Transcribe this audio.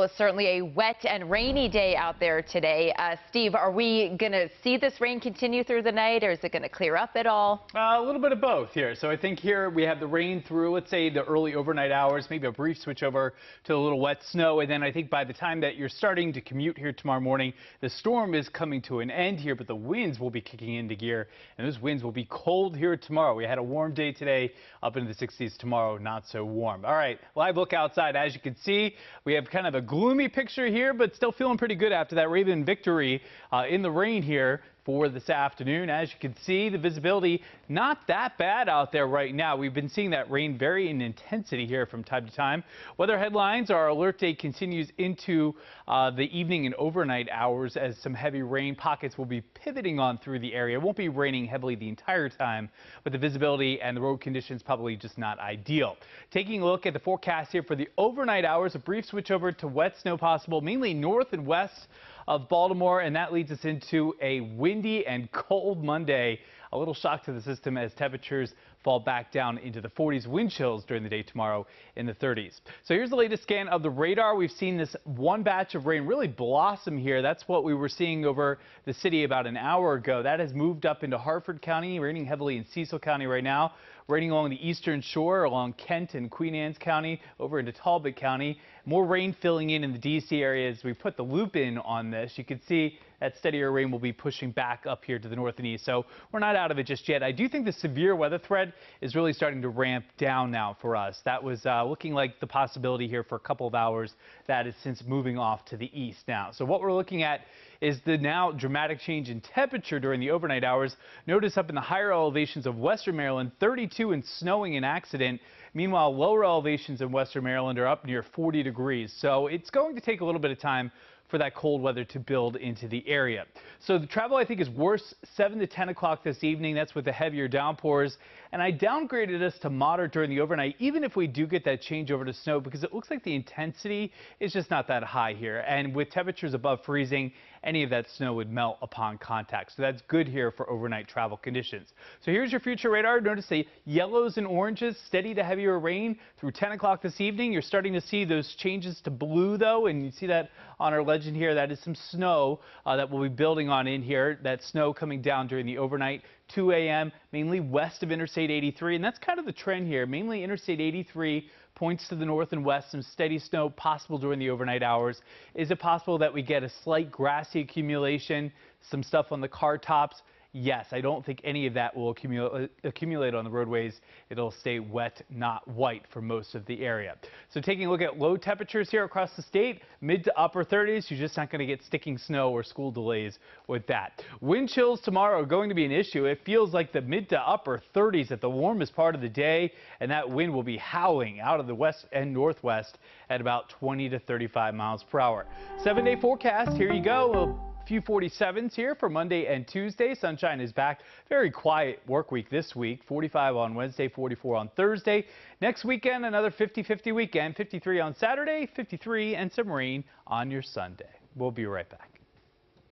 Well, certainly a wet and rainy day out there today. Steve, are we going to see this rain continue through the night, or is it going to clear up at all? A little bit of both here. So I think here we have the rain through, let's say, the early overnight hours, maybe a brief switch over to a little wet snow. And then I think by the time that you're starting to commute here tomorrow morning, the storm is coming to an end here, but the winds will be kicking into gear. And those winds will be cold here tomorrow. We had a warm day today, up into the 60s tomorrow, not so warm. All right, live look outside. As you can see, we have kind of a gloomy picture here, but still feeling pretty good after that Raven victory in the rain here for this afternoon. As you can see, the visibility not that bad out there right now. We've been seeing that rain vary in intensity here from time to time. Weather headlines, our alert day continues into the evening and overnight hours as some heavy rain pockets will be pivoting on through the area. It won't be raining heavily the entire time, but the visibility and the road conditions probably just not ideal. Taking a look at the forecast here for the overnight hours, a brief switch over to wet snow possible, mainly north and west of Baltimore, and that leads us into a windy and cold Monday. A little shock to the system as temperatures fall back down into the 40s. Wind chills during the day tomorrow in the 30s. So here's the latest scan of the radar. We've seen this one batch of rain really blossom here. That's what we were seeing over the city about an hour ago. That has moved up into Harford County, raining heavily in Cecil County right now, raining along the eastern shore, along Kent and Queen Anne's County, over into Talbot County. More rain filling in the D.C. area as we put the loop in on this. You can see that steadier rain will be pushing back up here to the north and east. So we're not out of it just yet. I do think the severe weather threat is really starting to ramp down now for us. That was looking like the possibility here for a couple of hours. That is since moving off to the east now. So what we're looking at is the now dramatic change in temperature during the overnight hours. Notice up in the higher elevations of western Maryland, 32 and snowing in accident. Meanwhile, lower elevations in western Maryland are up near 40 degrees. So it's going to take a little bit of time for that cold weather to build into the area. So the travel, I think, is worse 7 to 10 o'clock this evening. That's with the heavier downpours. And I downgraded us to moderate during the overnight, even if we do get that change over to snow, because it looks like the intensity is just not that high here. And with temperatures above freezing, any of that snow would melt upon contact. So that's good here for overnight travel conditions. So here's your future radar. Notice the yellows and oranges, steady to heavier rain through 10 o'clock this evening. You're starting to see those changes to blue, though, and you see that on our legend here. That is some snow that we'll be building on in here. That snow coming down during the overnight. 2 a.m., mainly west of Interstate 83, and that's kind of the trend here. Mainly Interstate 83 points to the north and west, some steady snow possible during the overnight hours. Is it possible that we get a slight grassy accumulation, some stuff on the car tops? Yes, I don't think any of that will accumulate on the roadways. It'll stay wet, not white for most of the area. So taking a look at low temperatures here across the state, mid to upper 30s, you're just not going to get sticking snow or school delays with that. Wind chills tomorrow are going to be an issue. It feels like the mid to upper 30s at the warmest part of the day, and that wind will be howling out of the west and northwest at about 20 to 35 miles per hour. 7-day forecast, here you go. Few 47s here for Monday and Tuesday. Sunshine is back. Very quiet work week this week. 45 on Wednesday, 44 on Thursday. Next weekend, another 50-50 weekend. 53 on Saturday, 53 and some rain on your Sunday. We'll be right back.